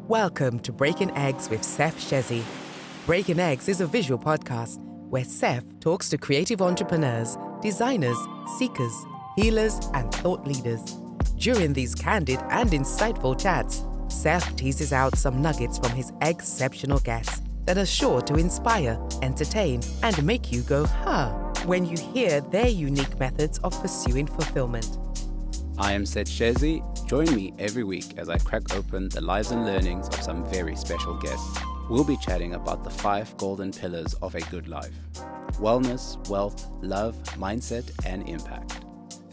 Welcome to Breaking Eggs with Seth Shezi. Breaking Eggs is a visual podcast where Seth talks to creative entrepreneurs, designers, seekers, healers, and thought leaders. During these candid and insightful chats, Seth teases out some nuggets from his exceptional guests that are sure to inspire, entertain, and make you go, huh, when you hear their unique methods of pursuing fulfillment. I am Seth Shezi. Join me every week as I crack open the lives and learnings of some very special guests. We'll be chatting about the 5 golden pillars of a good life: wellness, wealth, love, mindset, and impact.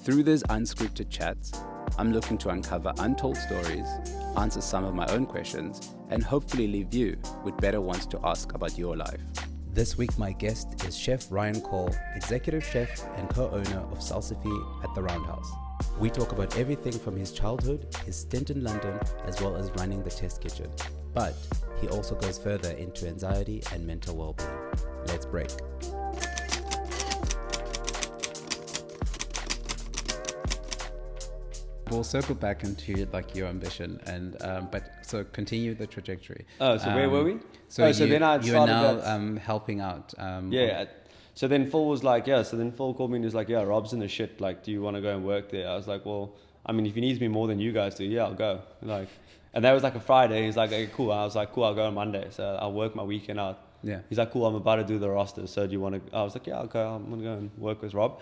Through these unscripted chats, I'm looking to uncover untold stories, answer some of my own questions, and hopefully leave you with better ones to ask about your life. This week, my guest is Chef Ryan Cole, executive chef and co-owner of Salsify at the Roundhouse. We talk about everything from his childhood, his stint in London, as well as running the test kitchen. But he also goes further into anxiety and mental well-being. Let's break. We'll circle back into your ambition and so continue the trajectory. Oh, so where were we? So then I started you are now helping out. So then Phil was like, so then Phil called me and he was like, Rob's in the shit. Like, do you want to go and work there? I was like, well, I mean, if he needs me more than you guys do, I'll go. And that was like a Friday. He's like, okay, cool. I was like, cool, I'll go on Monday. So I'll work my weekend out. Yeah. He's like, cool, I'm about to do the roster. So do you want to? I was like, yeah, okay, I'm gonna go and work with Rob.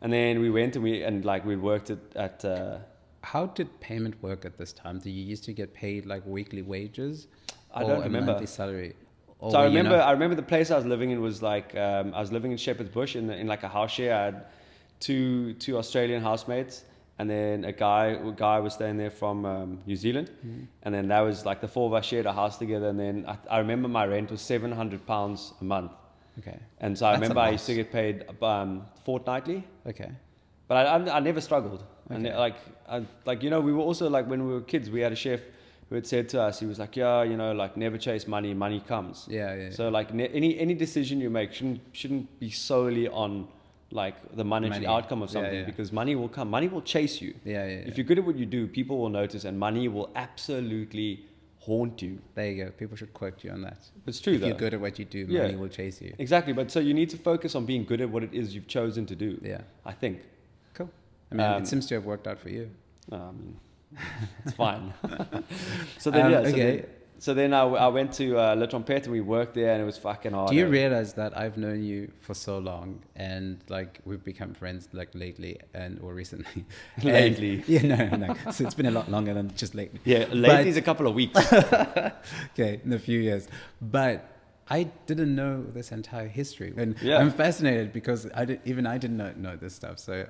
And then we went and we worked at. How did payment work at this time? Did you used to get paid like weekly wages? I don't remember. Monthly salary? So I remember the place I was living in was like I was living in Shepherd's Bush in like a house share. I had two Australian housemates, and then a guy was staying there from New Zealand, and then that was like the 4 of us shared a house together. And then I remember my rent was £700 a month. Okay. And so I remember I used to get paid fortnightly. Okay. But I never struggled. Okay. And we were also like when we were kids, we had a chef who had said to us, he was like, never chase money, money comes. Yeah. So like any decision you make shouldn't be solely on like the monetary outcome of something, because money will come, money will chase you. Yeah. If you're good at what you do, people will notice, and money will absolutely haunt you. There you go. People should quote you on that. It's true. If you're good at what you do, money will chase you. Exactly. But so you need to focus on being good at what it is you've chosen to do. Yeah. I think. Cool. I mean, it seems to have worked out for you. It's fine. So then I went to Le Trompette and we worked there, and it was fucking hard. Do you realize that I've known you for so long, and like we've become friends like lately or recently? Lately? No. So it's been a lot longer than just lately. Yeah, lately is a couple of weeks. Okay, in a few years. But I didn't know this entire history, and I'm fascinated because I didn't know this stuff. So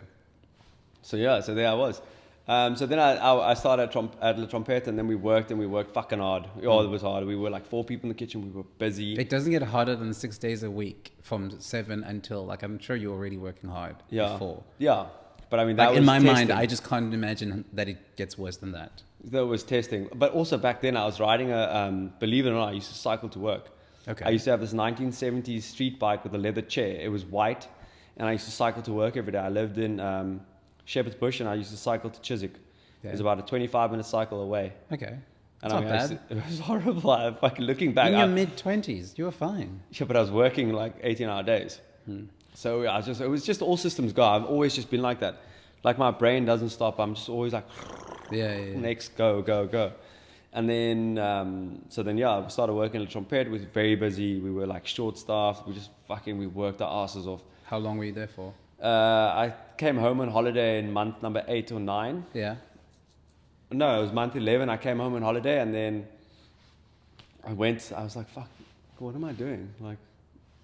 there I was. So then I started at Le Trompette, and then we worked fucking hard. Oh, it was hard. We were like 4 people in the kitchen. We were busy. It doesn't get harder than 6 days a week from 7 until like, I'm sure you're already working hard before. Yeah. But I mean, that like was in my testing. mind, I just can't imagine that it gets worse than that. That was testing. But also back then I was riding believe it or not, I used to cycle to work. Okay. I used to have this 1970s street bike with a leather chair. It was white, and I used to cycle to work every day. I lived in Shepherd's Bush, and I used to cycle to Chiswick. Yeah. It was about a 25-minute cycle away. Okay. And not bad. It was horrible. Fucking looking back. In your mid-20s, you were fine. Yeah, but I was working like 18-hour days. So it was just all systems go. I've always just been like that. Like my brain doesn't stop. I'm just always like, next, go. And then, I started working at Le Trompette. It was very busy. We were like short-staffed. We worked our asses off. How long were you there for? I came home on holiday in month number 8 or 9. Yeah. No, it was month 11. I came home on holiday, and then I was like, fuck, what am I doing? Like,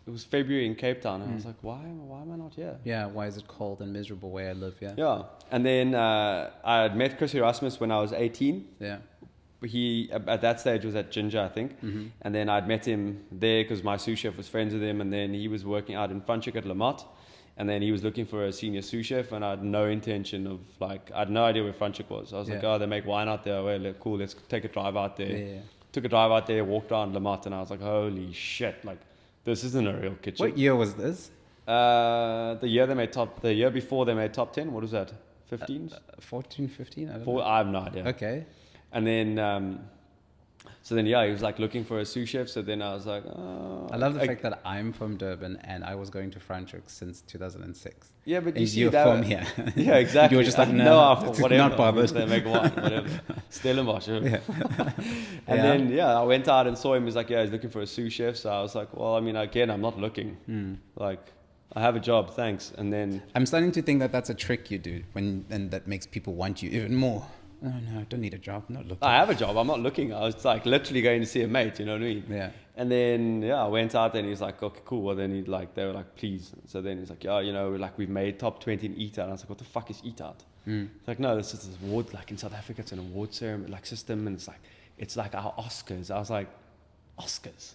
it was February in Cape Town, and I was like, why am I not here? Yeah, why is it cold and miserable where I live? Yeah. And then I had met Chris Erasmus when I was 18. Yeah. He, at that stage, was at Ginger, I think. Mm-hmm. And then I'd met him there because my sous chef was friends with him, and then he was working out in Franschhoek at Le Motte. And then he was looking for a senior sous chef, and I had no intention of I had no idea where Franschhoek was. I was like, they make wine out there. Well, cool, let's take a drive out there. Yeah. Took a drive out there, walked around Le Motte, and I was like, holy shit, like, this isn't a real kitchen. What year was this? The year before they made top 10. What was that? 15? 14, 15? I don't know. I have no idea. Okay. And then So then, yeah, he was like looking for a sous chef. So then I was like, oh. I love the fact that I'm from Durban and I was going to Franschhoek since 2006. Yeah, but you see, you're from here. Yeah, exactly. You were just like, no, whatever. Not bothered. They make one, whatever. Stellenbosch. Yeah. And then, yeah, I went out and saw him. He's like, yeah, he's looking for a sous chef. So I was like, well, I mean, again, I'm not looking. Like, I have a job, thanks. And then I'm starting to think that that's a trick you do, and that makes people want you even more. Oh no, I don't need a job. I'm not looking. I have a job. I'm not looking. I was like literally going to see a mate. You know what I mean? Yeah. And then I went out and he's like, okay, cool. Well, then they were like, please. So then he's like, yeah, like we've made top 20 in EatOut. And I was like, what the fuck is EatOut? It's like, no, this is this award. Like in South Africa, it's an award ceremony, like system, and it's like our Oscars. I was like, Oscars.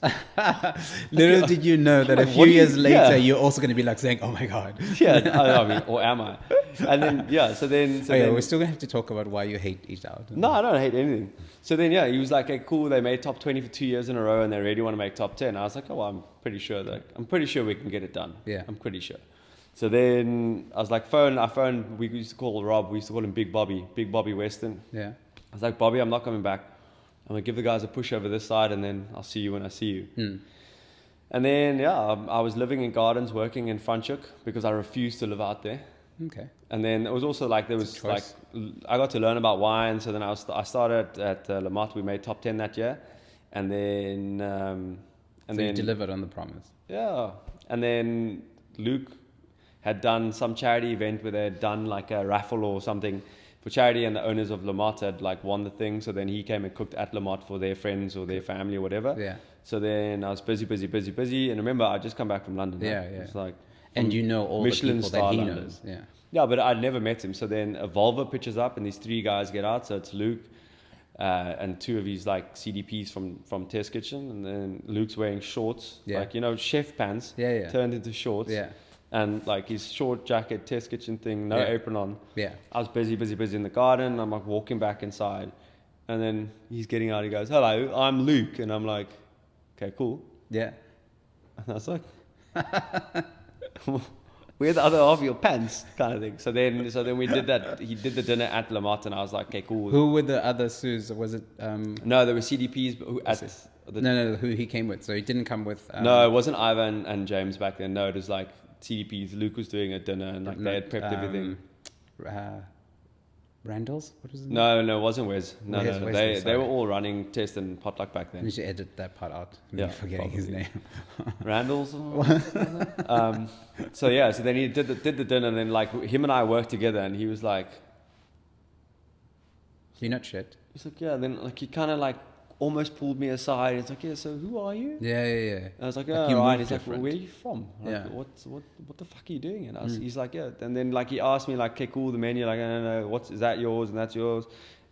Little did you know that a few years later you're also going to be like saying, "Oh my god." Yeah, I mean, or am I? And then so then we're still gonna have to talk about why you hate EatOut. No, I don't hate anything. So then he was like, "Hey, cool. They made top 20 for 2 years in a row, and they really want to make top 10." I was like, "Oh, well, I'm pretty sure we can get it done. Yeah, I'm pretty sure." So then I was like, I phoned. We used to call Rob. We used to call him Big Bobby Weston. Yeah. I was like, Bobby, I'm not coming back. I'm going to give the guys a push over this side, and then I'll see you when I see you. And then, I was living in Gardens, working in Franschhoek, because I refused to live out there. Okay. And then it was also like, I got to learn about wine, so then I started at Le Motte. We made top 10 that year. And then... you delivered on the promise. Yeah. And then Luke had done some charity event where they had done like a raffle or something for charity, and the owners of Le Motte had like won the thing. So then he came and cooked at Le Motte for their friends or their family or whatever. Yeah. So then I was busy. And remember, I just come back from London. Yeah, right? yeah. It's like, and you know all Michelin the people that he London. knows. Yeah. Yeah, but I'd never met him. So then a Volvo pitches up, and these three guys get out. So it's Luke and two of his like CDPs from Test Kitchen, and then Luke's wearing shorts, like chef pants, turned into shorts. Yeah. And like his short jacket, Test Kitchen thing, no apron on. Yeah. I was busy in the garden. I'm like walking back inside. And then he's getting out. He goes, "Hello, I'm Luke." And I'm like, "Okay, cool." Yeah. And I was like, "Where the other half of your pants?" kind of thing. So then we did that. He did the dinner at Le Motte, and I was like, "Okay, cool." Who were the other sous? Was it? No, there were CDPs. But no, who he came with. So he didn't come with. No, it wasn't Ivan and James back then. No, it was like CDPs. Luke was doing a dinner, and like they had prepped everything. Randall's? What was his name? No, it wasn't Wes. No, Wes, they were all running Test and Potluck back then. You should edit that part out. Forgetting probably. his name. Randall's. So then he did the dinner, and then like him and I worked together, and he was like, "You're not shit." He's like, "Yeah." Then like he kind of like almost pulled me aside. It's like, "Yeah, so who are you?" Yeah. And I was like, "Oh, right." He's like, "Well, where are you from?" Like, what the fuck are you doing? And he's like, "Yeah." And then like he asked me like, "Okay, cool, the menu." Like, "No, is that yours?" And that's yours.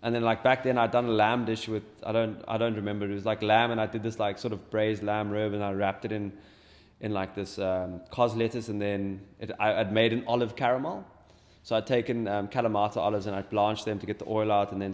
And then like back then I'd done a lamb dish with I don't remember. It was like lamb, and I did this like sort of braised lamb rib, and I wrapped it in like this cos lettuce, and then I'd made an olive caramel. So I'd taken Kalamata olives, and I'd blanched them to get the oil out, and then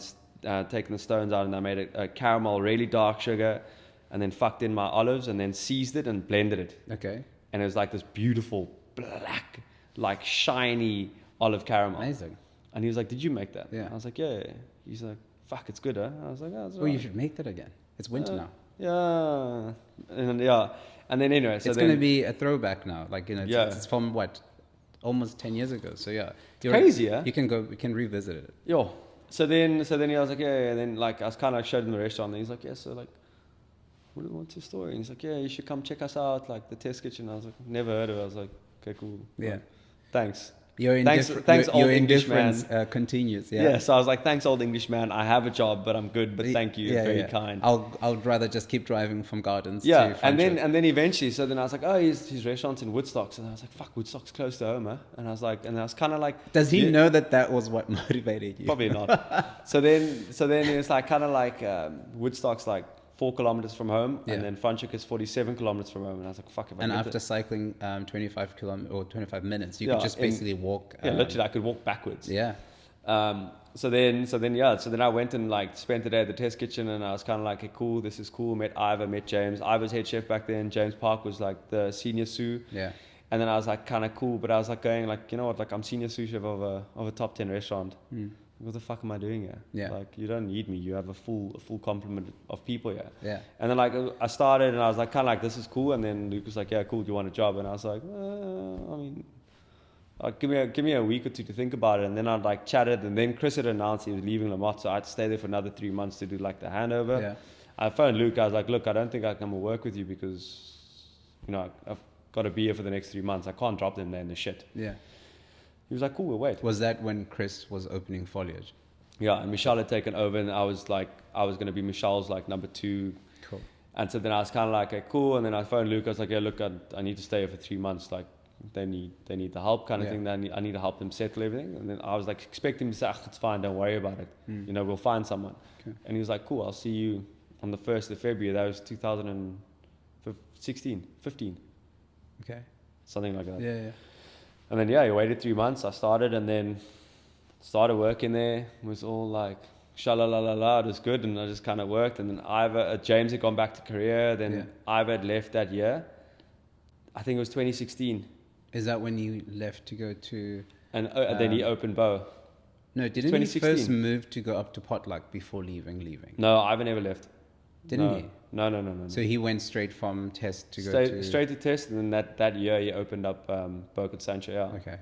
taken the stones out, and I made a caramel, really dark sugar, and then fucked in my olives, and then seized it and blended it. Okay. And it was like this beautiful black, like shiny olive caramel. Amazing. And he was like, "Did you make that?" Yeah. I was like, "Yeah." He's like, "Fuck, it's good, huh?" I was like, "Oh, it's you should make that again. It's winter now. Yeah. And then anyway, so it's going to be a throwback now. Like it's from what, almost 10 years ago. So yeah, crazy. Yeah. You can revisit it. Yo. So then he was like, "Yeah," and then like I was kind of like showed him the restaurant, and he's like, "Yeah, so like, what's your story?" And he's like, "Yeah, you should come check us out, like the Test Kitchen." I was like, "Never heard of it." I was like, "Okay, cool." Yeah. Like, thanks. Thanks, old English man. Continues. Yeah. Yeah. So I was like, "Thanks, old English man. I have a job, but I'm good. But thank you. Very kind." I'll rather just keep driving from Gardens. Yeah. To and then eventually, so then I was like, "Oh, his restaurant's in Woodstocks," and I was like, "Fuck, Woodstocks close to home, huh?" And I was like, and I was kind of like, does he know that was what motivated you? Probably not. So then it was like kind of like Woodstock's like 4 kilometers from home, and then Franschhoek is 47 kilometers from home, and I was like, "Fuck!" If I after cycling 25 minutes, you could just basically walk. Literally, I could walk backwards. Yeah. So then I went and like spent the day at the Test Kitchen, and I was kind of like, "Okay, cool, this is cool." Met Ivor, met James. Ivor's head chef back then. James Park was like the senior sous. Yeah. And then I was like kind of cool, but I was like going like, you know what, like I'm senior sous chef of a top 10 restaurant. what the fuck am I doing here? Yeah. Like, you don't need me. You have a full complement of people here. Yeah. And then like I started and I was like, kind of like, this is cool. And then Luke was like, yeah, cool. Do you want a job? And I was like, I mean, give me a week or two to think about it. And then I'd like chatted. And then Chris had announced he was leaving La Motte, so I had to stay there for another 3 months to do like the handover. Yeah. I phoned Luke. I was like, look, I don't think I can come and work with you because, you know, I've got to be here for the next 3 months. I can't drop them there in the shit. Yeah. He was like, cool, we'll wait. Was that when Chris was opening Foliage? Yeah, and Michelle had taken over, and I was going to be Michelle's like number 2. Cool. And so then I was kind of like, okay, cool. And then I phoned Luke. I was like, yeah, look, I need to stay here for 3 months. Like, they need the help kind of thing. I need to help them settle everything. And then I was like expecting him to say, it's fine, don't worry about it. You know, we'll find someone. Okay. And he was like, cool, I'll see you on the 1st of February. That was 2015. Okay. Something like that. Yeah, yeah. And then, he waited 3 months. I started and then started working there. It was all like, sha-la-la-la-la, it was good. And I just kind of worked. And then James had gone back to Korea. Then Ivor had left that year. I think it was 2016. Is that when you left to go to... And then he opened Bo. No, didn't he first move to go up to Potluck before leaving? No, Ivor never left. Didn't he? No. So he went straight from Test to Straight to Test, and then that year he opened up Burkett Sancho, Okay.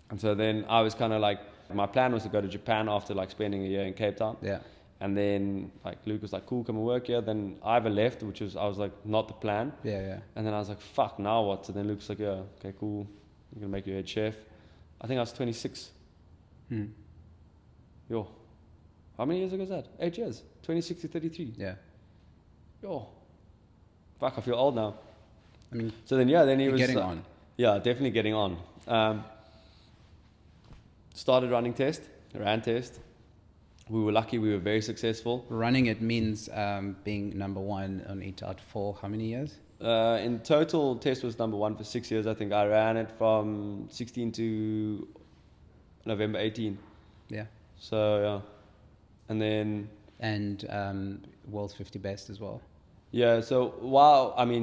And so then I was kind of like, my plan was to go to Japan after like spending a year in Cape Town. Yeah. And then like Luke was like, cool, come and work here. Then Ivor left, I was like, not the plan. Yeah. And then I was like, fuck, now what? So then Luke's like, yeah, okay, cool. I'm going to make you head chef. I think I was 26. Yo. How many years ago was that? 8 years. 26 to 33. Yeah. Yo. Fuck, I feel old now. I mean, so then he was getting on. Yeah, definitely getting on. Started running Test, ran Test. We were lucky, we were very successful. Running it means being number 1 on EatOut for how many years? In total, Test was number 1 for 6 years. I think I ran it from 16 to November 18. Yeah. So, yeah. And then... And World's 50 Best as well. Yeah, so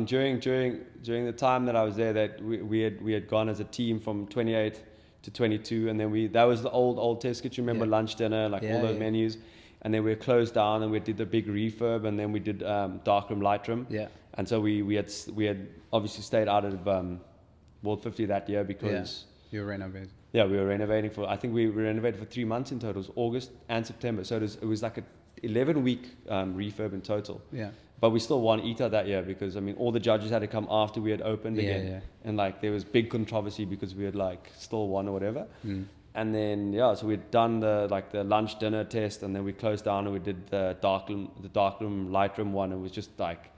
during the time that I was there, that we had gone as a team from 28 to 22, and then that was the old Test kitchen. Remember lunch, dinner, all those menus, and then we were closed down, and we did the big refurb, and then we did darkroom, lightroom. Yeah. And so we had obviously stayed out of World 50 that year because you were renovating. Yeah, we were renovating I think we renovated for 3 months in total. It was August and September, so it was like a 11-week refurb in total. Yeah. But we still won EatOut that year because, I mean, all the judges had to come after we had opened again. Yeah. And, like, there was big controversy because we had, like, still won or whatever. And then, so we'd done the lunch, dinner test, and then we closed down and we did the darkroom, lightroom one. It was just, like,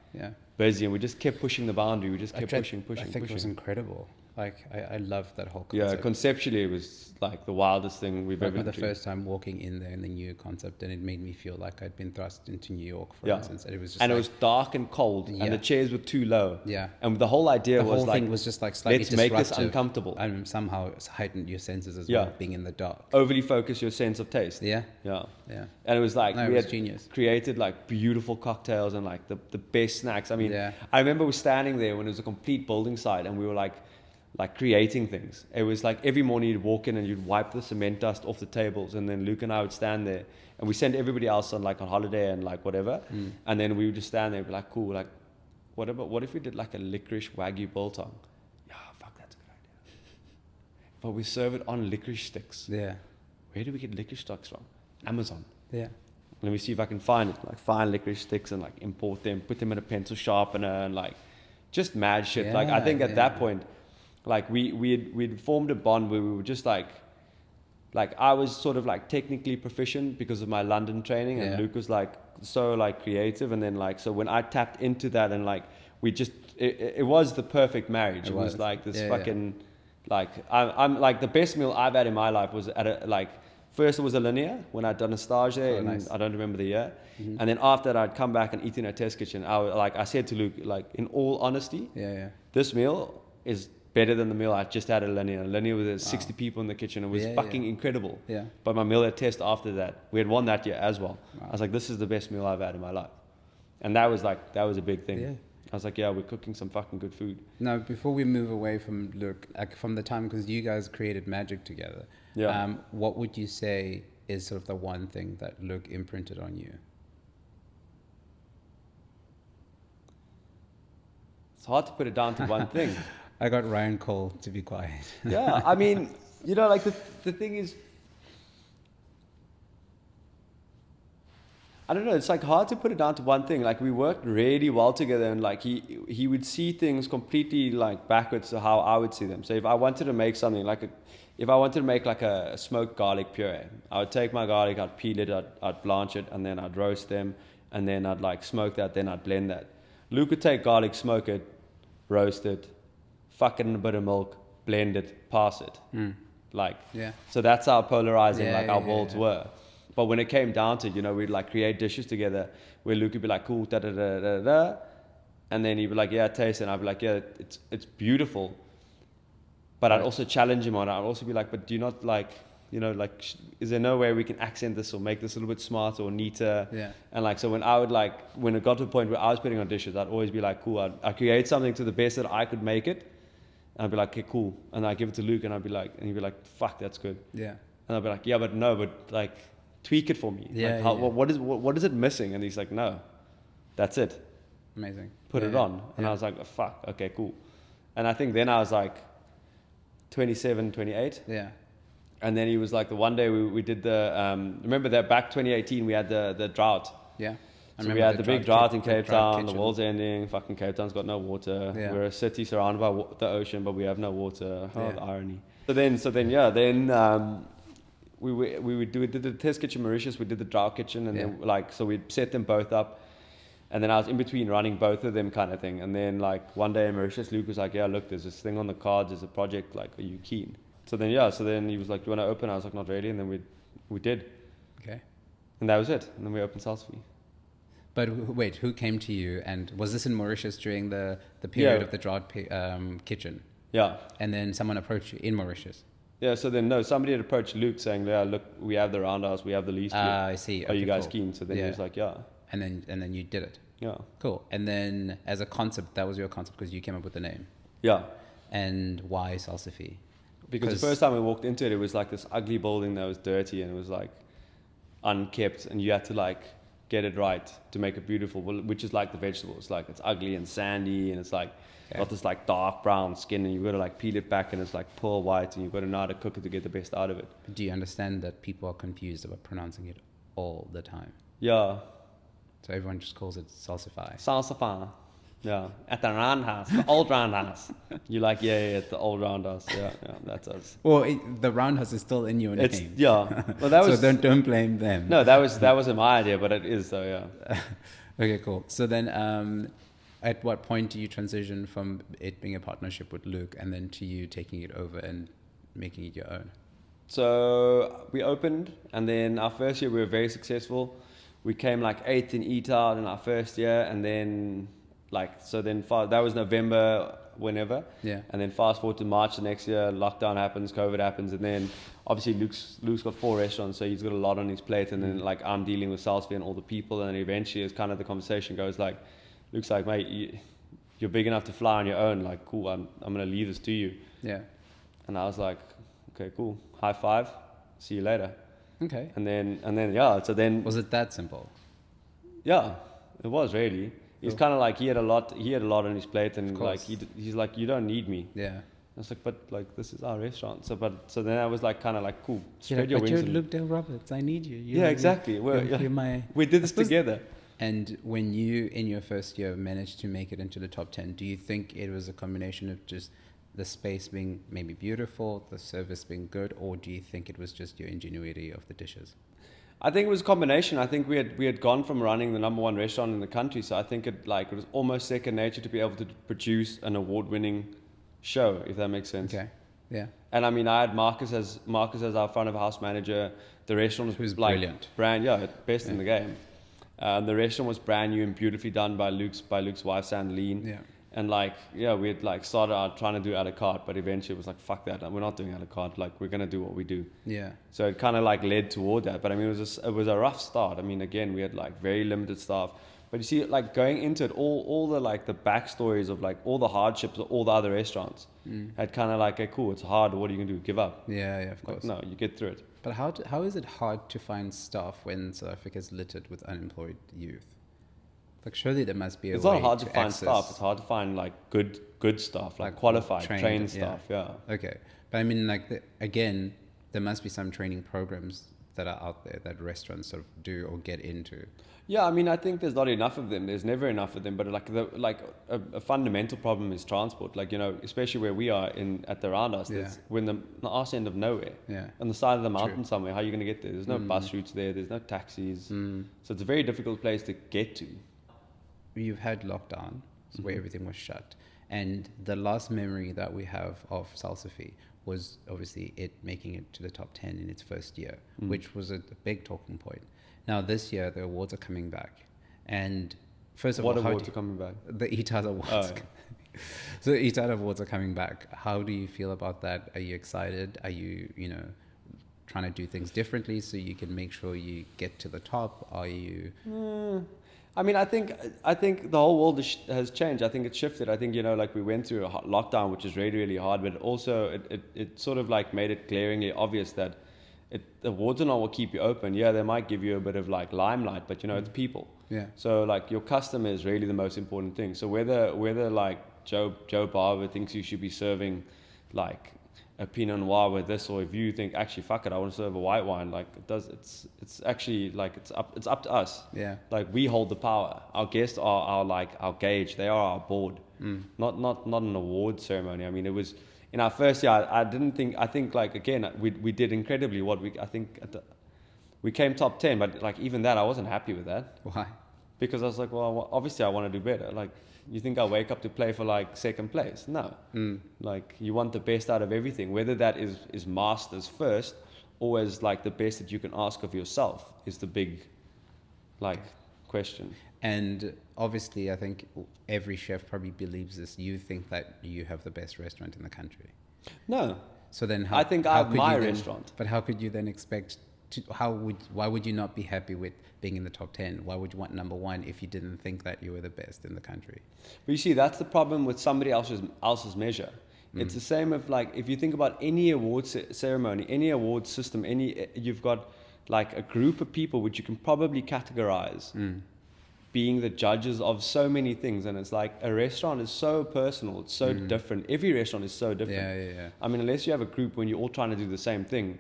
busy, and we just kept pushing the boundary. We just kept pushing. I think it was incredible. Like, I love that whole concept. Yeah, conceptually it was like the wildest thing we've ever done. The first time walking in there in the new concept, and it made me feel like I'd been thrust into New York, for instance. And it was just it was dark and cold, and the chairs were too low. Yeah. And the whole idea was like... The whole thing was just like slightly disruptive. Let's make this uncomfortable. And somehow heightened your senses as well, being in the dark. Overly focus your sense of taste. Yeah. Yeah. Yeah. And it was like... we had genius. Created like beautiful cocktails and like the best snacks. I mean, I remember we were standing there when it was a complete building site, and we were like creating things. It was like every morning you'd walk in and you'd wipe the cement dust off the tables, and then Luke and I would stand there, and we sent everybody else on holiday and like whatever, and then we would just stand there and be like, cool, like what if we did like a licorice wagyu biltong? Yeah, fuck, that's a good idea. But we serve it on licorice sticks. Yeah. Where do we get licorice sticks from? Amazon. Yeah. Let me see if I can find it. Like find licorice sticks and like import them, put them in a pencil sharpener, and like just mad shit. Like I think at that point, like we'd formed a bond where we were just like I was sort of like technically proficient because of my London training, and Luke was like so like creative, and then like so when I tapped into that, and like we just it was the perfect marriage. It was like this fucking like I'm like the best meal I've had in my life was at a like first it was a Linear when I'd done a stage there, and I don't remember the year, and then after that I'd come back and eat in a test kitchen. I said to Luke, like in all honesty, this meal is better than the meal I just had at Linear. Linear with 60 people in the kitchen. It was fucking incredible. Yeah. But my meal at Test after that, we had won that year as well. Wow. I was like, this is the best meal I've had in my life. And that was a big thing. Yeah. I was like, we're cooking some fucking good food. Now, before we move away from Luke, like from the time, because you guys created magic together, what would you say is sort of the one thing that Luke imprinted on you? It's hard to put it down to one thing. I got Ryan Cole to be quiet. Yeah, I mean, like the thing is, I don't know, it's like hard to put it down to one thing. Like we worked really well together, and like he would see things completely like backwards to how I would see them. So if I wanted to make something if I wanted to make like a smoked garlic puree, I would take my garlic, I'd peel it, I'd blanch it, and then I'd roast them, and then I'd like smoke that, then I'd blend that. Luke would take garlic, smoke it, roast it, fuck it in a bit of milk, blend it, pass it. So that's how polarizing our worlds were. But when it came down to it, we'd like create dishes together where Luke would be like, cool, da da da da da, and then he'd be like, yeah, taste it, and I'd be like, yeah, it's beautiful. But I'd also challenge him on it. I'd also be like, but do you not like, is there no way we can accent this or make this a little bit smarter or neater? Yeah. And like, so when it got to the point where I was putting on dishes, I'd always be like, cool, I'd create something to the best that I could make it. And I'd be like, okay, cool. And I'd give it to Luke, and he'd be like, fuck, that's good. Yeah. And I'd be like, yeah, but like, tweak it for me. Yeah. What is it missing? And he's like, no, that's it. Amazing. Put it on. And I was like, oh, fuck, okay, cool. And I think then I was like 27, 28. Yeah. And then he was like, the one day we did remember that back 2018, we had the drought. Yeah. So we had the big drought in Cape Town, the world's ending, fucking Cape Town's got no water. Yeah. We're a city surrounded by the ocean, but we have no water. Oh, the irony. So then we did the test kitchen Mauritius, we did the drought kitchen, and then so we set them both up. And then I was in between running both of them kind of thing. And then like one day in Mauritius, Luke was like, yeah, look, there's this thing on the cards, there's a project, like, are you keen? So then he was like, do you want to open? I was like, not really. And then we did. Okay. And that was it. And then we opened Salsify. But wait, who came to you? And was this in Mauritius during the period of the drought kitchen? Yeah. And then someone approached you in Mauritius? Yeah, so then somebody had approached Luke saying, yeah, look, we have the Roundhouse, we have the lease. I see. Okay, are you guys keen? So then he was like, yeah. And then you did it. Yeah. Cool. And then as a concept, that was your concept because you came up with the name. Yeah. And why Salsify? Because the first time we walked into it, it was like this ugly building that was dirty and it was like unkept, and you had to like get it right to make it beautiful, which is like the vegetables. Like it's ugly and sandy, and it's like got this like dark brown skin, and you've got to like peel it back, and it's like pearl white, and you've got to know how to cook it to get the best out of it. Do you understand that people are confused about pronouncing it all the time? Yeah. So everyone just calls it Salsify. Salsify. Yeah. At the Roundhouse, the old Roundhouse. You're like, yeah, at the old Roundhouse. Yeah, that's us. Well, the Roundhouse is still in your name. Yeah. Well, that was. So don't blame them. No, that wasn't my idea, but it is though. Yeah. Okay, cool. So then, at what point do you transition from it being a partnership with Luke and then to you taking it over and making it your own? So we opened, and then our first year we were very successful. We came like 8th in EatOut in our first year, and then that was November, whenever. Yeah. And then fast forward to March the next year, lockdown happens, COVID happens, and then obviously Luke's got 4 restaurants, so he's got a lot on his plate, and then like I'm dealing with Salsify and all the people, and then eventually it's kind of the conversation goes like, Luke's like, mate, you're big enough to fly on your own, like cool, I'm gonna leave this to you. Yeah. And I was like, okay, cool, high five, see you later. Okay. And then so then was it that simple? Yeah, it was really. He's kind of like he had a lot on his plate, and like he's like, you don't need me. Yeah. I was like, but like this is our restaurant. So then I was like kind of like, cool, spread your wings. But you're Luke Dale Roberts. I need you. Yeah, exactly. We did this together. And when you in your first year managed to make it into the top 10, do you think it was a combination of just the space being maybe beautiful, the service being good, or do you think it was just your ingenuity of the dishes? I think it was a combination. I think we had gone from running the number 1 restaurant in the country, so I think it was almost second nature to be able to produce an award-winning show, if that makes sense. Okay. Yeah. And I mean, I had Marcus as our front of house manager. The restaurant was like brilliant, best in the game. The restaurant was brand new and beautifully done by Luke's wife Sandaline. Yeah. And like, yeah, we'd like started out trying to do a la carte, but eventually it was like, fuck that, we're not doing a la carte. Like, we're gonna do what we do. Yeah. So it kind of like led toward that. But I mean, it was a rough start. I mean, again, we had like very limited staff. But you see, like going into it, all the like the backstories of like all the hardships of all the other restaurants had kind of like, okay, cool, it's hard. What are you gonna do? Give up? Yeah, of course. No, you get through it. But how is it hard to find staff when South Africa is littered with unemployed youth? Like, surely there must be a way. It's not hard to find access staff. It's hard to find like good staff, like qualified, trained staff. Yeah. Okay, but I mean, like again, there must be some training programs that are out there that restaurants sort of do or get into. Yeah, I mean, I think there's not enough of them. There's never enough of them. But like a fundamental problem is transport. Like, you know, especially where we are at the Roundhouse, we're in the arse end of nowhere. Yeah. On the side of the mountain somewhere. How are you going to get there? There's no bus routes there. There's no taxis. So it's a very difficult place to get to. You've had lockdown, where everything was shut, and the last memory that we have of Salsify was obviously it making it to the top 10 in its first year, which was a big talking point. Now this year the awards are coming back, and first of all, what awards are coming back? The EatOut awards. Oh, yeah. So the EatOut awards are coming back. How do you feel about that? Are you excited? Are you trying to do things differently so you can make sure you get to the top? Are you? I mean, I think the whole world has changed. I think it's shifted. I think, like we went through a lockdown, which is really, really hard, but also it sort of like made it glaringly obvious that the awards are not what keep you open. Yeah, they might give you a bit of like limelight, but it's people. Yeah. So like your customer is really the most important thing. So whether like Joe Barber thinks you should be serving like a Pinot Noir with this, or if you think actually fuck it, I want to serve a white wine, like it's actually like it's up to us. Yeah. Like we hold the power. Our guests are our gauge. They are our board. Not an award ceremony. I mean, it was in our first year. I think like again we did incredibly. We came top 10, but like even that I wasn't happy with that. Why? Because I was like, well, obviously I want to do better. Like, you think I wake up to play for like second place? No. Like, you want the best out of everything, whether that is masters first or as like the best that you can ask of yourself is the big like question. And obviously, I think every chef probably believes this. You think that you have the best restaurant in the country. No. So then I think I have my restaurant. But how could you then expect why would you not be happy with being in the top 10? Why would you want number 1 if you didn't think that you were the best in the country? But you see, that's the problem with somebody else's measure. It's the same of like, if you think about any award ceremony, any award system, you've got like a group of people which you can probably categorize being the judges of so many things. And it's like a restaurant is so personal. It's so different. Every restaurant is so different. Yeah. I mean, unless you have a group when you're all trying to do the same thing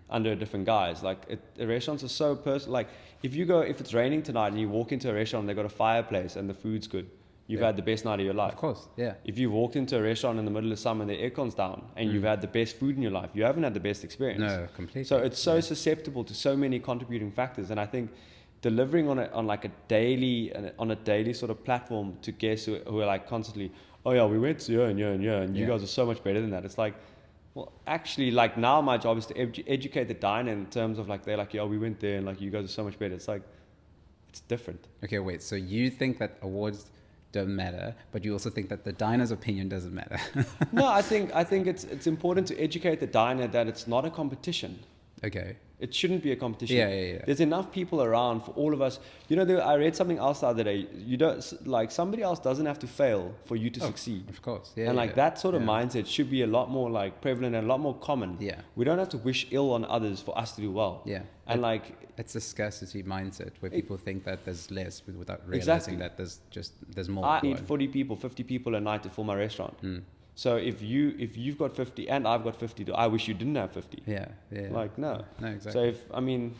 under a different guise, like the restaurants are so personal. Like if it's raining tonight and you walk into a restaurant and they've got a fireplace and the food's good, you've had the best night of your life. Of course, yeah. If you've walked into a restaurant in the middle of summer and the aircon's down and you've had the best food in your life, you haven't had the best experience. No, completely. So it's so susceptible to so many contributing factors. And I think delivering on a daily sort of platform to guests who are like constantly, oh yeah, we went to here and here and here, and you guys are so much better than that. It's like, well, actually, like now my job is to educate the diner in terms of like, they're like, yeah, we went there and like you guys are so much better. It's like, it's different. Okay, wait. So you think that awards don't matter, but you also think that the diner's opinion doesn't matter? No, I think it's important to educate the diner that it's not a competition. Okay. It shouldn't be a competition. Yeah. There's enough people around for all of us. I read something else the other day. You don't like somebody else doesn't have to fail for you to succeed. Of course. Yeah. And like that sort of mindset should be a lot more like prevalent and a lot more common. Yeah. We don't have to wish ill on others for us to do well. Yeah. And like it's a scarcity mindset where people think that there's less without realizing that there's more. I need 40 people, 50 people a night to fill my restaurant. So if you've got 50 and I've got 50, I wish you didn't have 50. Yeah. Like no, exactly.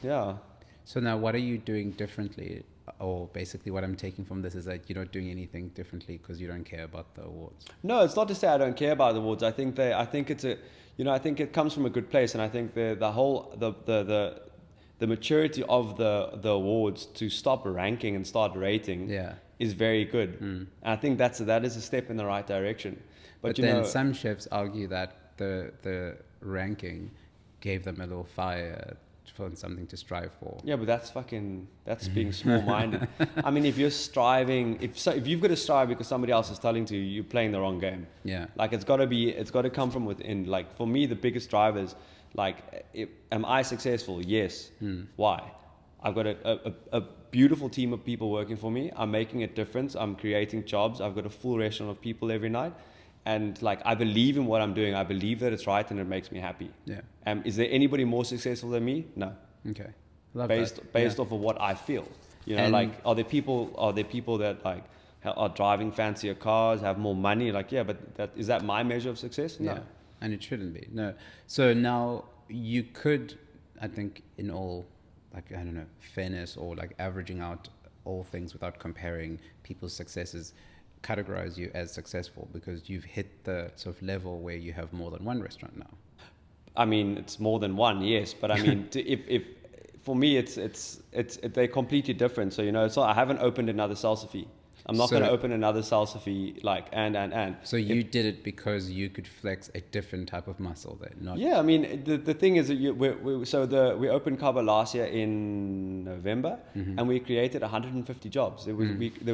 So So now, what are you doing differently? Or basically, what I'm taking from this is that you're not doing anything differently because you don't care about the awards. No, it's not to say I don't care about the awards. I think I think it comes from a good place, and I think the maturity of the awards to stop ranking and start rating is very good. And I think that is a step in the right direction. But then some chefs argue that the ranking gave them a little fire for something to strive for. Yeah, but that's being small-minded. I mean, if you're striving, if you've got to strive because somebody else is telling you, you're playing the wrong game. Yeah. Like it's got to come from within. Like for me, the biggest drive is like, am I successful? Yes. Why? I've got a beautiful team of people working for me. I'm making a difference. I'm creating jobs. I've got a full restaurant of people every night. And like, I believe in what I'm doing. I believe that it's right and it makes me happy. Yeah. Is there anybody more successful than me? No. Okay. Based off of what I feel. You know, like, are there people that like are driving fancier cars, have more money? Like, yeah, but is that my measure of success? No. Yeah. And it shouldn't be. No. So now you could, I think, in all, like, I don't know, fairness or like averaging out all things without comparing people's successes, categorize you as successful because you've hit the sort of level where you have more than one restaurant now. I mean, it's more than one, yes, but I mean, if for me, they're completely different. So, you know, I haven't opened another Salsify. I'm not going to open another Salsify, like, and. So you did it because you could flex a different type of muscle then, not... Yeah, I mean, the thing is that we opened Kaba last year in November, and we created 150 jobs. There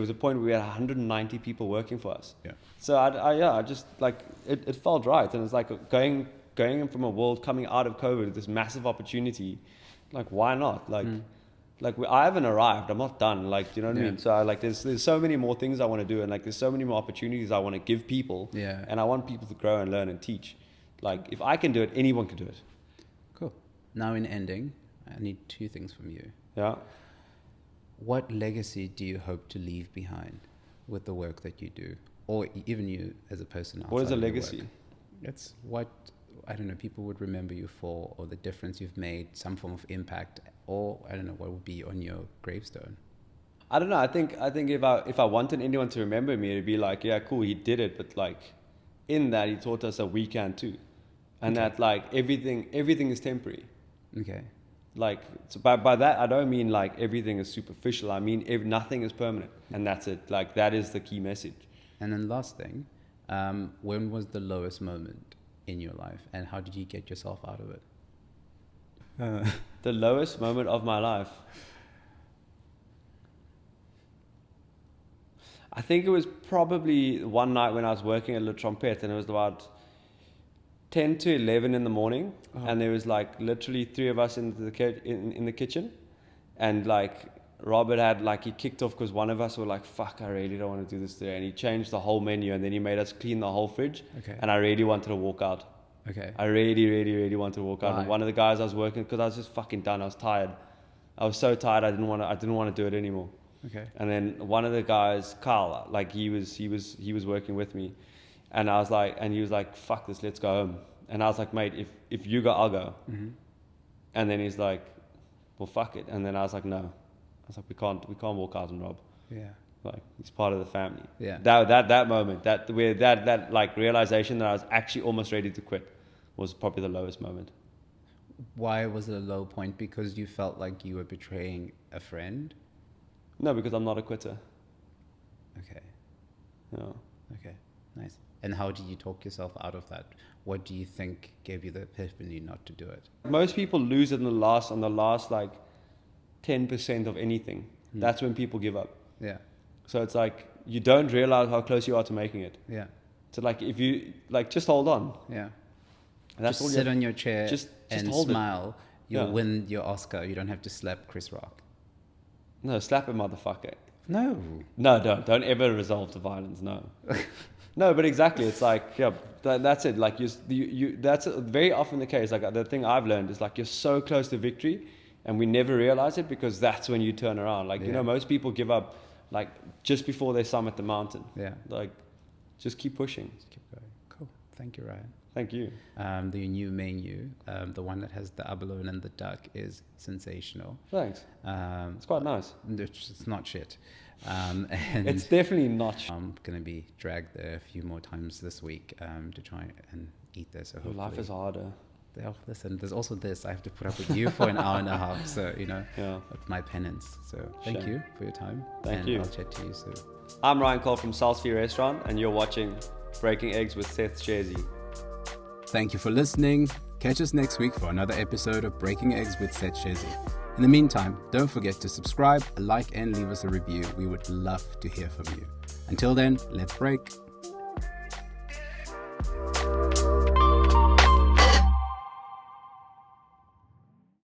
was a point where we had 190 people working for us. Yeah. So I just like, it felt right. And it's like going from a world coming out of COVID, this massive opportunity, like, why not? Like I haven't arrived. I'm not done. Like, do you know what I mean? So there's so many more things I want to do, and like there's so many more opportunities I want to give people. Yeah. And I want people to grow and learn and teach. Like if I can do it, anyone can do it. Cool. Now in ending, I need two things from you. Yeah. What legacy do you hope to leave behind with the work that you do, or even you as a person? What is a legacy? It's what, I don't know, people would remember you for, or the difference you've made, some form of impact, or I don't know, what would be on your gravestone? I don't know. I think if I wanted anyone to remember me, it'd be like, yeah, cool, he did it, but like in that he taught us that we can too, and that like everything is temporary. Okay. Like, so by that I don't mean like everything is superficial. I mean nothing is permanent, and that's it. Like that is the key message. And then last thing, when was the lowest moment in your life, and how did you get yourself out of it? The lowest moment of my life, I think it was probably one night when I was working at Le Trompette, and it was about 10 to 11 in the morning, and there was like literally 3 of us in the kitchen, and like Robert had like, he kicked off because one of us were like, fuck, I really don't want to do this today, and he changed the whole menu, and then he made us clean the whole fridge. Okay. And I really wanted to walk out. Okay. I really, really, really wanted to walk out. Why? And one of the guys I was working, because I was just fucking done. I was tired. I was so tired. I didn't want to do it anymore. Okay. And then one of the guys, Carl, like he was working with me, and I was like, and he was like, fuck this, let's go home. And I was like, mate, if you go, I'll go. Mm-hmm. And then he's like, well, fuck it. And then I was like, no. I was like, we can't walk out on Rob. Yeah. Like, he's part of the family. Yeah. That moment, that like realization that I was actually almost ready to quit was probably the lowest moment. Why was it a low point? Because you felt like you were betraying a friend? No, because I'm not a quitter. Okay. No. Okay. Nice. And how did you talk yourself out of that? What do you think gave you the epiphany not to do it? Most people lose it on the last like 10% of anything. That's when people give up. Yeah. So it's like, you don't realize how close you are to making it. Yeah. So like, if you like, just hold on. Yeah. And that's just all sit on your chair just and hold smile. You'll Yeah. win your Oscar. You don't have to slap Chris Rock. No, slap a motherfucker. No. No, don't ever resolve to violence. No. No, but exactly. It's like, yeah, that's it. Like you that's very often the case. Like the thing I've learned is like, you're so close to victory and we never realize it, because that's when you turn around. Like, you know, most people give up like just before they summit the mountain. Yeah. Like, just keep pushing. Just keep going. Cool. Thank you, Ryan. Thank you. The new menu, the one that has the abalone and the duck, is sensational. Thanks. It's quite nice. It's not shit. And it's definitely not shit. I'm going to be dragged there a few more times this week to try and eat there. So Life is harder. Listen, there's also this. I have to put up with you for an hour and a half. So, you know, Yeah. my penance. So thank you for your time. Thank you. I'll chat to you soon. I'm Ryan Cole from Salsify Restaurant, and you're watching Breaking Eggs with Seth Shezi. Thank you for listening. Catch us next week for another episode of Breaking Eggs with Seth Shezi. In the meantime, don't forget to subscribe, like, and leave us a review. We would love to hear from you. Until then, let's break.